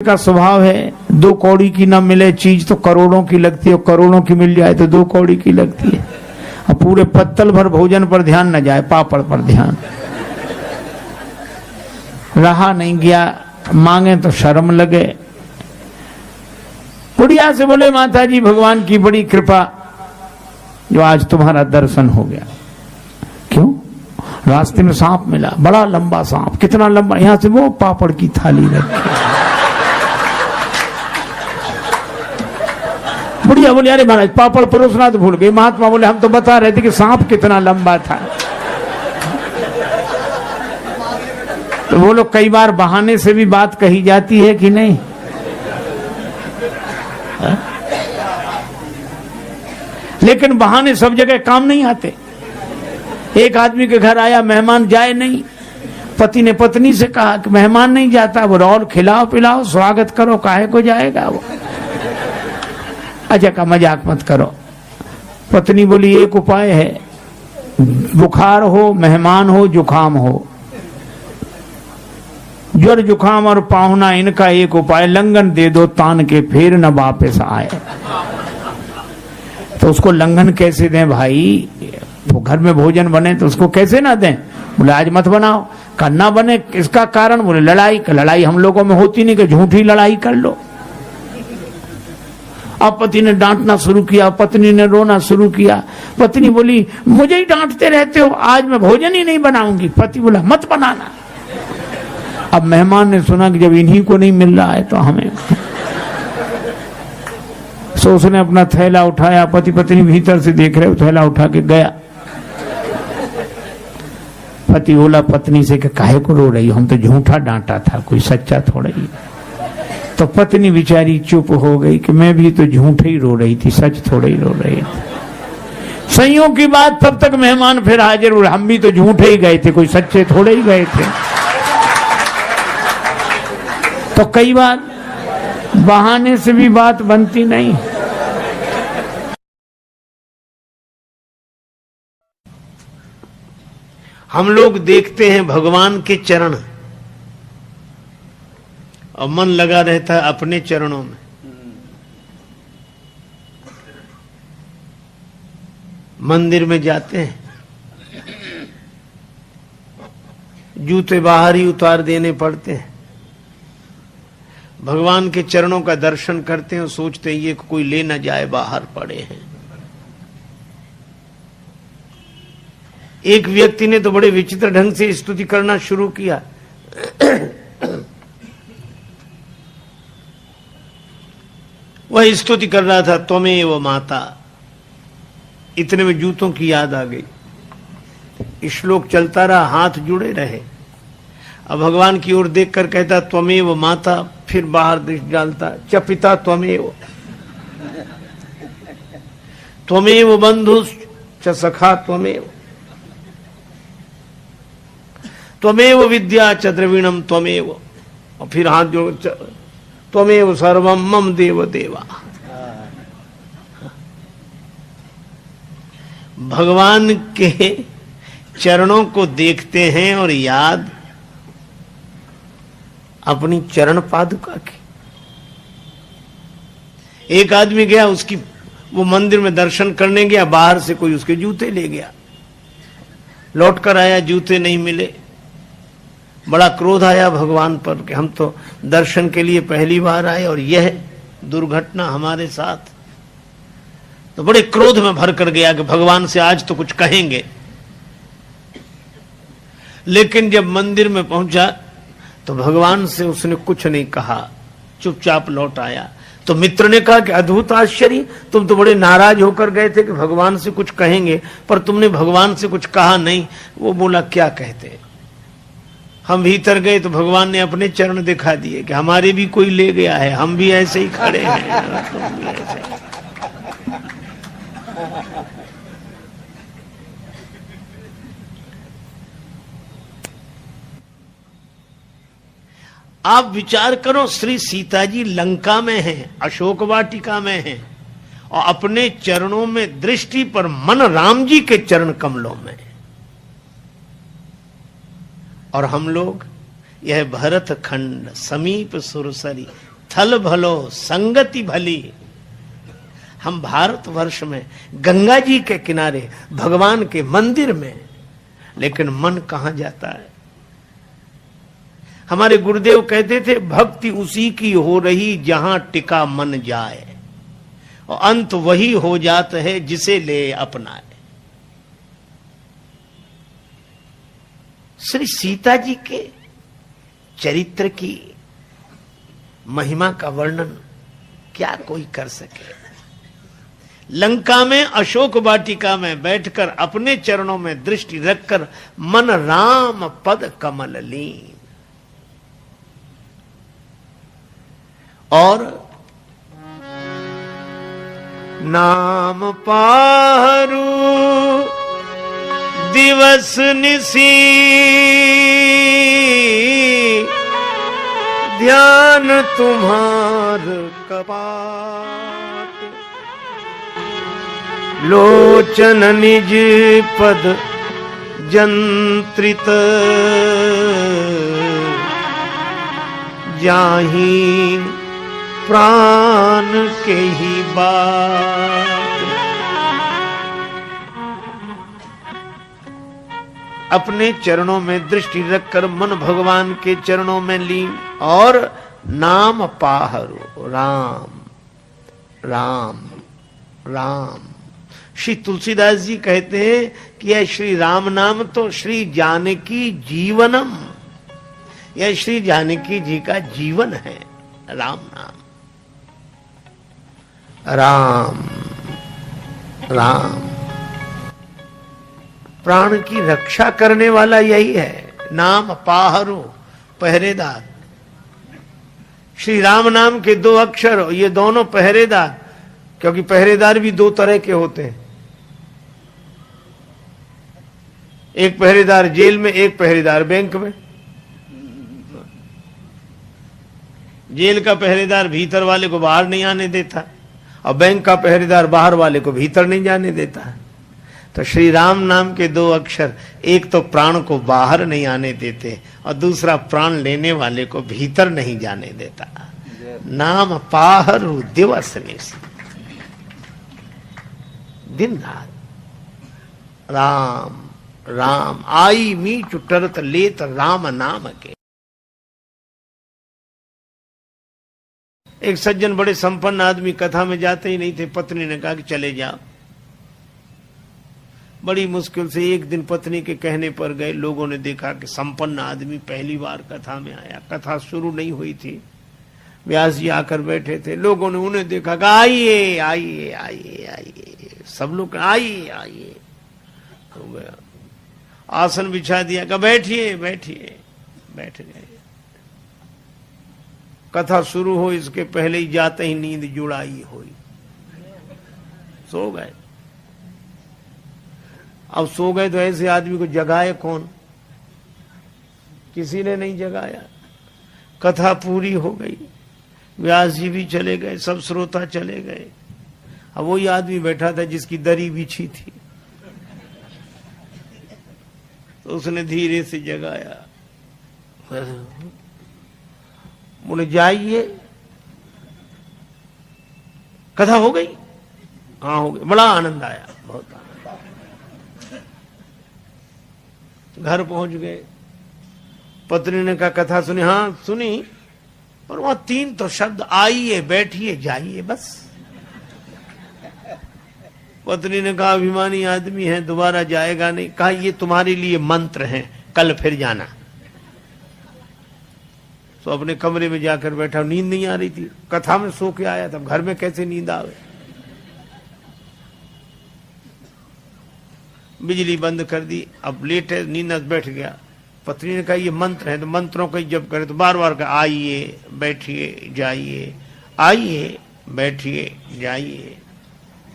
का स्वभाव है, 2 कौड़ी की ना मिले चीज तो करोड़ों की लगती है, और करोड़ों की मिल जाए तो 2 कौड़ी की लगती है। और पूरे पत्तल भर भोजन पर ध्यान न जाए, पापड़ पर ध्यान। रहा नहीं गया, मांगे तो शर्म लगे। बुढ़िया से बोले, माता जी भगवान की बड़ी कृपा जो आज तुम्हारा दर्शन हो गया। क्यों? रास्ते में सांप मिला, बड़ा लंबा सांप। कितना लंबा? यहां से वो पापड़ की थाली रखी। बुढ़िया बोली, अरे महाराज पापड़ परोसना तो भूल गई। महात्मा बोले, हम तो बता रहे थे कि सांप कितना लंबा था। तो वो लोग कई बार बहाने से भी बात कही जाती है कि नहीं? लेकिन बहाने सब जगह काम नहीं आते। एक आदमी के घर आया मेहमान, जाए नहीं। पति ने पत्नी से कहा कि मेहमान नहीं जाता, वो और खिलाओ पिलाओ, स्वागत करो, काहे को जाएगा वो। अच्छा का मजाक मत करो। पत्नी बोली, एक उपाय है, बुखार हो, मेहमान हो, जुकाम हो, ज्वर जुकाम और पाहुना, इनका एक उपाय, लंगन दे दो तान के, फिर न वापस आए। तो उसको लंघन कैसे दें भाई? वो घर में भोजन बने तो उसको कैसे ना दें? बोले आज मत बनाओ। करना बने, इसका कारण? बोले लड़ाई। लड़ाई हम लोगों में होती नहीं कि झूठी लड़ाई कर लो। अब पति ने डांटना शुरू किया, पत्नी ने रोना शुरू किया। पत्नी बोली, मुझे ही डांटते रहते हो, आज मैं भोजन ही नहीं बनाऊंगी। पति बोला, मत बनाना। अब मेहमान ने सुना कि जब इन्हीं को नहीं मिल रहा है तो हमें। सो उसने अपना थैला उठाया, पति पत्नी भीतर से देख रहे, थैला उठा के गया। पति बोला पत्नी से कि काहे को रो रही हो? हम तो झूठा डांटा था, कोई सच्चा थोड़ा ही। तो पत्नी बेचारी चुप हो गई कि मैं भी तो झूठे ही रो रही थी, सच थोड़े ही रो रही थी। संयोग की बात, तब तक मेहमान फिर हाजिर हुए। हम भी तो झूठे ही गए थे, कोई सच्चे थोड़े ही गए थे। तो कई बार बहाने से भी बात बनती नहीं। हम लोग देखते हैं भगवान के चरण और मन लगा रहता है अपने चरणों में। मंदिर में जाते हैं, जूते बाहर ही उतार देने पड़ते हैं। भगवान के चरणों का दर्शन करते हैं और सोचते हैं ये कोई ले ना जाए, बाहर पड़े हैं। एक व्यक्ति ने तो बड़े विचित्र ढंग से स्तुति करना शुरू किया। वह स्तुति कर रहा था, त्वमेव माता। इतने में जूतों की याद आ गई। श्लोक चलता रहा, हाथ जुड़े रहे। अब भगवान की ओर देखकर कहता, त्वमेव माता। फिर बाहर दृष्टि डालता, च पिता त्वमेव, त्वमेव बंधु च सखा त्वमेव, त्वमेव विद्या च द्रविणम त्वमेव। और फिर हाथ जोड़, त्वमेव सर्वम मम देव देवा। भगवान के चरणों को देखते हैं और याद अपनी चरण पादुका की। एक आदमी गया, उसकी वो मंदिर में दर्शन करने गया, बाहर से कोई उसके जूते ले गया। लौट कर आया, जूते नहीं मिले। बड़ा क्रोध आया भगवान पर कि हम तो दर्शन के लिए पहली बार आए और यह दुर्घटना हमारे साथ। तो बड़े क्रोध में भर कर गया कि भगवान से आज तो कुछ कहेंगे। लेकिन जब मंदिर में पहुंचा तो भगवान से उसने कुछ नहीं कहा, चुपचाप लौट आया। तो मित्र ने कहा कि अद्भुत आश्चर्य, तुम तो बड़े नाराज होकर गए थे कि भगवान से कुछ कहेंगे, पर तुमने भगवान से कुछ कहा नहीं। वो बोला, क्या कहते? हम भीतर गए तो भगवान ने अपने चरण दिखा दिए कि हमारे भी कोई ले गया है, हम भी ऐसे ही खड़े हैं, तुम भी ऐसे। आप विचार करो, श्री सीता जी लंका में हैं, अशोक वाटिका में हैं, और अपने चरणों में दृष्टि पर मन राम जी के चरण कमलों में। और हम लोग यह भरत खंड समीप सुरसरी स्थल भलो संगति भली। हम भारतवर्ष में गंगा जी के किनारे भगवान के मंदिर में, लेकिन मन कहां जाता है। हमारे गुरुदेव कहते थे भक्ति उसी की हो रही जहां टिका मन जाए, और अंत वही हो जाता है जिसे ले अपनाए। श्री सीता जी के चरित्र की महिमा का वर्णन क्या कोई कर सके। लंका में अशोक वाटिका में बैठकर अपने चरणों में दृष्टि रखकर मन राम पद कमल लीन, और नाम पारू दिवस निसी ध्यान तुम्हार कपाट, लोचन निज पद जंत्रित जाहि प्राण के ही बात। अपने चरणों में दृष्टि रखकर मन भगवान के चरणों में लीन, और नाम पाहरो राम राम राम। श्री तुलसीदास जी कहते हैं कि यह श्री राम नाम तो श्री जानकी जीवनम, यह श्री जानकी जी का जीवन है। राम नाम, राम राम, प्राण की रक्षा करने वाला यही है। नाम पाहरो पहरेदार, श्री राम नाम के दो अक्षर, ये दोनों पहरेदार, क्योंकि पहरेदार भी दो तरह के होते हैं। एक पहरेदार जेल में, एक पहरेदार बैंक में। जेल का पहरेदार भीतर वाले को बाहर नहीं आने देता, और बैंक का पहरेदार बाहर वाले को भीतर नहीं जाने देता। तो श्री राम नाम के दो अक्षर, एक तो प्राण को बाहर नहीं आने देते, और दूसरा प्राण लेने वाले को भीतर नहीं जाने देता। नाम पाहरु दिवस निसी, दिन रात राम राम, आई मीच टरत लेत राम नाम के। एक सज्जन बड़े संपन्न आदमी कथा में जाते ही नहीं थे। पत्नी ने कहा कि चले जाओ। बड़ी मुश्किल से एक दिन पत्नी के कहने पर गए। लोगों ने देखा कि संपन्न आदमी पहली बार कथा में आया। कथा शुरू नहीं हुई थी, व्यास जी आकर बैठे थे। लोगों ने उन्हें देखा कि आइए आइए आइए आइए, सब लोग आइए आइए। हो गया, आसन बिछा दिया, कहा बैठिए बैठिए, बैठ गए। कथा शुरू हो इसके पहले ही जाते ही नींद जुड़ाई हुई, सो गए। अब सो गए तो ऐसे आदमी को जगाए कौन? किसी ने नहीं जगाया। कथा पूरी हो गई, व्यास जी भी चले गए, सब श्रोता चले गए। अब वही आदमी बैठा था जिसकी दरी बिछी थी, तो उसने धीरे से जगाया। बोले जाइए, कथा हो गई? हाँ हो गई। बड़ा आनंद आया, बहुत आनंद। घर पहुंच गए। पत्नी ने कहा कथा सुनी? हाँ सुनी, पर वहां 3 तो शब्द, आइए बैठिए जाइए, बस। पत्नी ने कहा अभिमानी आदमी है, दोबारा जाएगा नहीं। कहा ये तुम्हारे लिए मंत्र हैं, कल फिर जाना। तो अपने कमरे में जाकर बैठा। नींद नहीं आ रही थी, कथा में सो के आया था, घर में कैसे नींद आवे। बिजली बंद कर दी, अब लेट है, नींद बैठ गया। पत्नी ने कहा ये मंत्र है, तो मंत्रों का जब करे तो बार बार कहा आइए बैठिए जाइए, आइए बैठिए जाइए।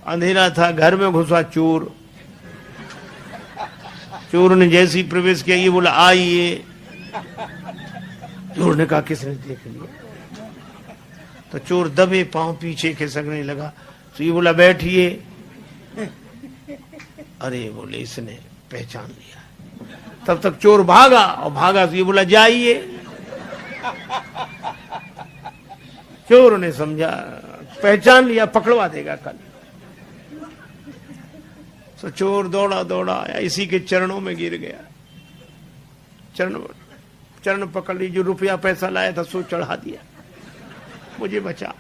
अंधेरा था, घर में घुसा चोर। चोर ने जैसे ही प्रवेश किया, ये बोला आइए। चोर ने कहा किसने देख लिया? तो चोर दबे पांव पीछे खिसकने लगा। तो ये बोला बैठिए। अरे बोले इसने पहचान लिया। तब तक चोर भागा, और भागा तो ये बोला जाइए। चोर ने समझा, पहचान लिया, पकड़वा देगा कल। तो चोर दौड़ा दौड़ा आया, इसी के चरणों में गिर गया। चरण पकड़ ली, जो रुपया पैसा लाया था सो चढ़ा दिया, मुझे बचा।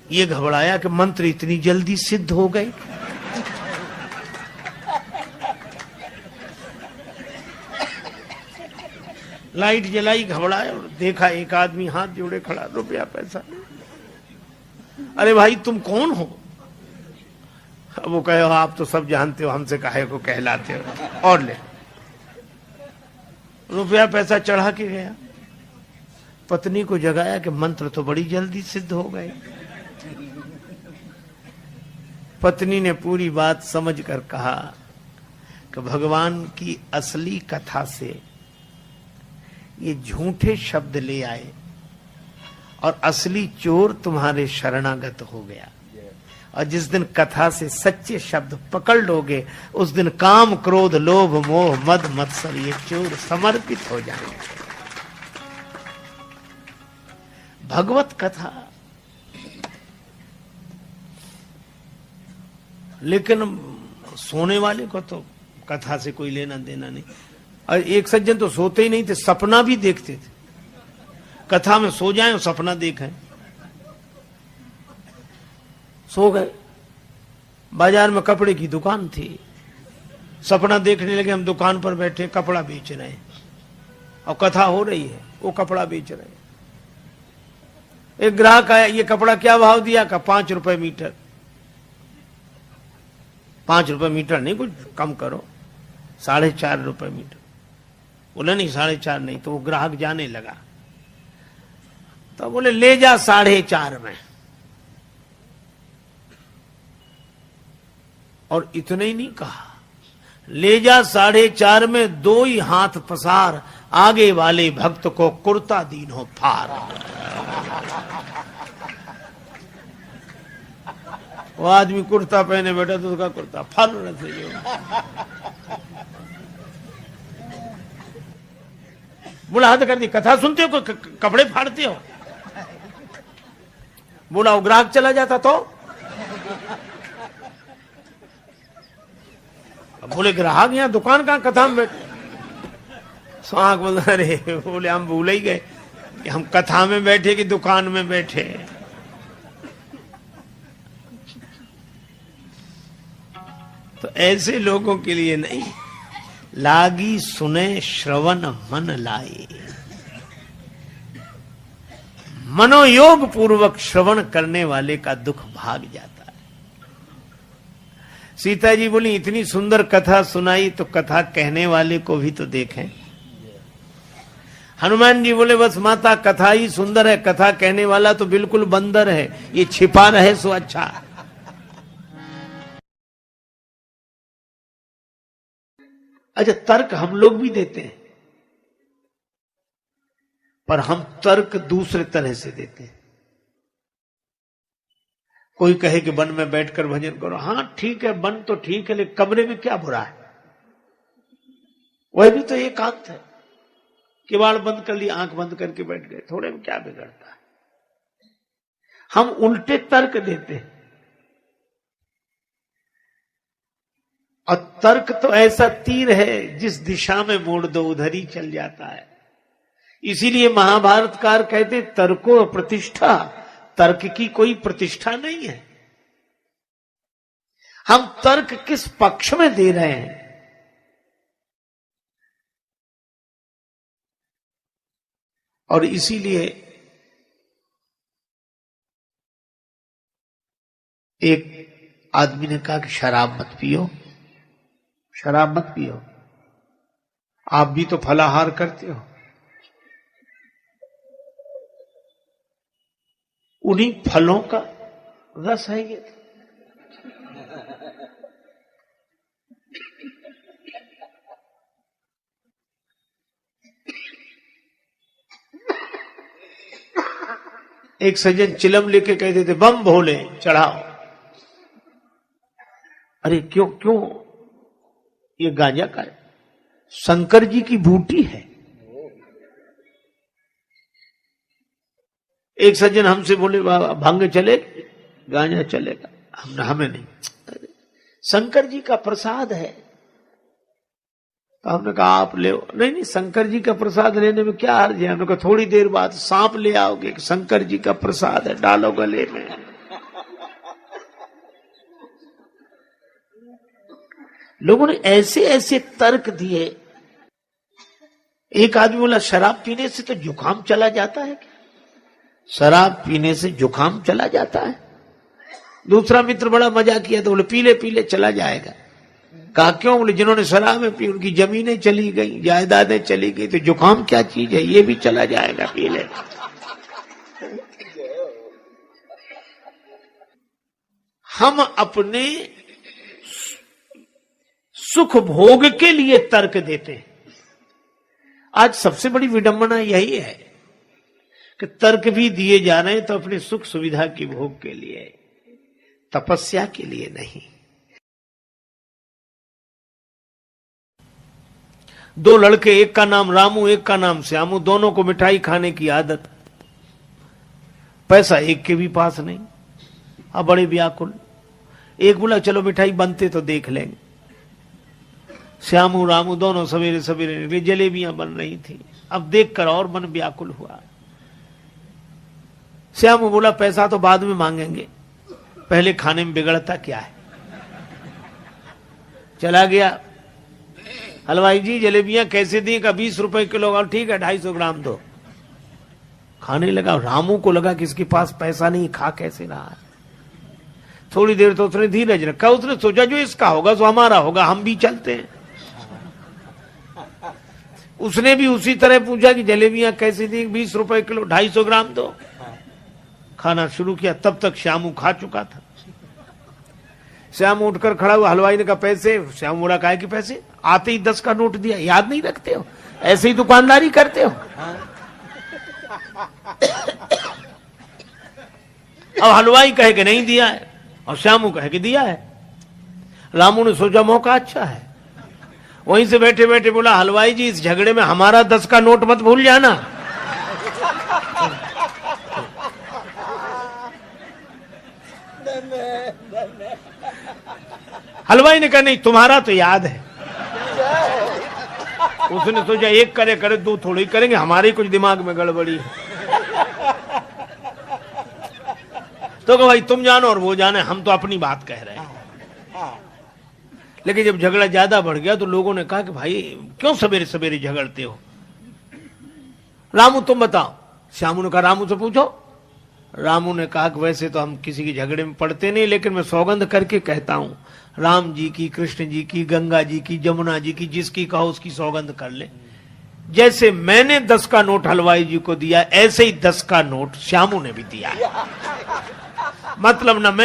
ये घबराया कि मंत्र इतनी जल्दी सिद्ध हो गए। लाइट जलाई, घबराया और देखा एक आदमी हाथ जोड़े खड़ा, रुपया पैसा। अरे भाई तुम कौन हो? अब वो कहे, आप तो सब जानते हो, हमसे काहे को कहलाते हो, और ले। रुपया पैसा चढ़ा के गया। पत्नी को जगाया कि मंत्र तो बड़ी जल्दी सिद्ध हो गए। पत्नी ने पूरी बात समझकर कहा कि भगवान की असली कथा से ये झूठे शब्द ले आए और असली चोर तुम्हारे शरणागत हो गया। और जिस दिन कथा से सच्चे शब्द पकड़ लोगे, उस दिन काम क्रोध लोभ मोह मद मत्सर ये चोर समर्पित हो जाएंगे। भगवत कथा। लेकिन सोने वाले को तो कथा से कोई लेना देना नहीं। और एक सज्जन तो सोते ही नहीं थे, सपना भी देखते थे। कथा में सो जाएं और सपना देखें। सो गए। बाजार में कपड़े की दुकान थी, सपना देखने लगे, हम दुकान पर बैठे कपड़ा बेच रहे हैं और कथा हो रही है, वो कपड़ा बेच रहे हैं। एक ग्राहक आया, ये कपड़ा क्या भाव दिया? का 5 रुपए मीटर। 5 रुपए मीटर नहीं, कुछ कम करो। 4.5 रुपए मीटर। बोले नहीं 4.5 नहीं। तो वो ग्राहक जाने लगा, तो बोले ले जा 4.5 में। और इतने ही नहीं कहा, ले जा 4.5 में, 2 ही हाथ पसार, आगे वाले भक्त को कुर्ता दीन हो फार। वो आदमी कुर्ता पहने बैठा तो उसका कुर्ता फर रहे। बोला हद कर दी, कथा सुनते हो कपड़े फाड़ते हो? बोला वो ग्राहक चला जाता तो? बोले ग्राहक यहाँ दुकान कहां, कथा में बैठे। स्वाग बोल रहे, बोले हम भूल ही गए कि हम कथा में बैठे कि दुकान में बैठे। तो ऐसे लोगों के लिए नहीं, लागी सुने श्रवण मन लाए। मनोयोग पूर्वक श्रवण करने वाले का दुख भाग जाता है। सीता जी बोली इतनी सुंदर कथा सुनाई तो कथा कहने वाले को भी तो देखें। हनुमान जी बोले बस माता कथा ही सुंदर है, कथा कहने वाला तो बिल्कुल बंदर है, ये छिपा रहे सो अच्छा। अच्छा, तर्क हम लोग भी देते हैं, पर हम तर्क दूसरे तरह से देते हैं। कोई कहे कि वन में बैठकर भजन करो, हां ठीक है, वन तो ठीक है, लेकिन कमरे में क्या बुरा है? वह भी तो एकांत है। किवाड़ बंद कर लिया, आंख बंद करके बैठ गए, थोड़े में क्या बिगड़ता है? हम उल्टे तर्क देते हैं। और तर्क तो ऐसा तीर है, जिस दिशा में मोड़ दो उधर ही चल जाता है। इसीलिए महाभारतकार कहते तर्को प्रतिष्ठा, तर्क की कोई प्रतिष्ठा नहीं है। हम तर्क किस पक्ष में दे रहे हैं? और इसीलिए एक आदमी ने कहा कि शराब मत पियो, शराब मत पियो, आप भी तो फलाहार करते हो। उन्हीं फलों का रस है ये। एक सज्जन चिलम लेके कहते थे बम भोले चढ़ाओ। अरे क्यों क्यों? ये गांजा का है, शंकर जी की बूटी है, एक सज्जन हमसे बोले बाबा भांग चलेगा, गांजा चलेगा? हमें नहीं, शंकर जी का प्रसाद है। तो हमने कहा आप ले। नहीं, शंकर जी का प्रसाद लेने में क्या हर्ज है? हमने कहा थोड़ी देर बाद सांप ले आओगे, शंकर जी का प्रसाद है, डालो गले में। लोगों ने ऐसे ऐसे तर्क दिए। एक आदमी बोला शराब पीने से तो जुकाम चला जाता है क्या? शराब पीने से जुकाम चला जाता है? दूसरा मित्र बड़ा मजा किया तो बोले पीले पीले चला जाएगा। कहा क्यों? बोले जिन्होंने शराब में पी उनकी जमीनें चली गई, जायदादें चली गई, तो जुकाम क्या चीज है, ये भी चला जाएगा पीले। हम अपने सुख भोग के लिए तर्क देते हैं। आज सबसे बड़ी विडंबना यही है कि तर्क भी दिए जा रहे हैं तो अपनी सुख सुविधा की भोग के लिए, तपस्या के लिए नहीं। दो लड़के, एक का नाम रामू एक का नाम श्यामू, दोनों को मिठाई खाने की आदत। पैसा एक के भी पास नहीं, अब बड़े व्याकुल। एक बोला चलो मिठाई बनते तो देख लेंगे। श्यामू रामू दोनों सवेरे सवेरे निकले, जलेबियां बन रही थी। अब देखकर और मन व्याकुल हुआ। श्यामू बोला पैसा तो बाद में मांगेंगे, पहले खाने में बिगड़ता क्या है। चला गया, हलवाई जी जलेबियां कैसे दी? का 20 रुपए किलो। और ठीक है 250 ग्राम दो। खाने लगा। रामू को लगा कि इसके पास पैसा नहीं, खा कैसे रहा है। थोड़ी देर तो उसने धीरज रखा। उसने सोचा जो इसका होगा सो हमारा होगा, हम भी चलते हैं। उसने भी उसी तरह पूछा कि जलेबियां कैसे दी? 20 रुपए किलो, 250 ग्राम दो। खाना शुरू किया, तब तक श्यामू खा चुका था। श्यामू उठकर खड़ा हुआ। हलवाई ने कहा पैसे? श्यामू बोला काहे के पैसे? आते ही 10 का नोट दिया। याद नहीं रखते हो? ऐसे ही दुकानदारी करते हो? अब हलवाई कहे कि नहीं दिया है और श्यामू कहे कि दिया है। रामू ने सोचा मौका अच्छा है, वहीं से बैठे बैठे बोला हलवाई जी इस झगड़े में हमारा 10 का नोट मत भूल जाना। हलवाई ने कहा नहीं तुम्हारा तो याद है। उसने सोचा एक करे करे दो थोड़ी करेंगे, हमारे कुछ दिमाग में गड़बड़ी है। तो कहा भाई तुम जानो और वो जाने, हम तो अपनी बात कह रहे हैं। लेकिन जब झगड़ा ज्यादा बढ़ गया तो लोगों ने कहा कि भाई क्यों सवेरे सवेरे झगड़ते हो? रामू तुम बताओ। श्यामू ने कहा रामू से पूछो। रामू ने कहा कि वैसे तो हम किसी के झगड़े में पड़ते नहीं, लेकिन मैं सौगंध करके कहता हूं, राम जी की, कृष्ण जी की, गंगा जी की, जमुना जी की, जिसकी कहो उसकी सौगंध कर ले। जैसे मैंने 10 का नोट हलवाई जी को दिया, ऐसे ही 10 का नोट श्यामू ने भी दिया। मतलब न मैं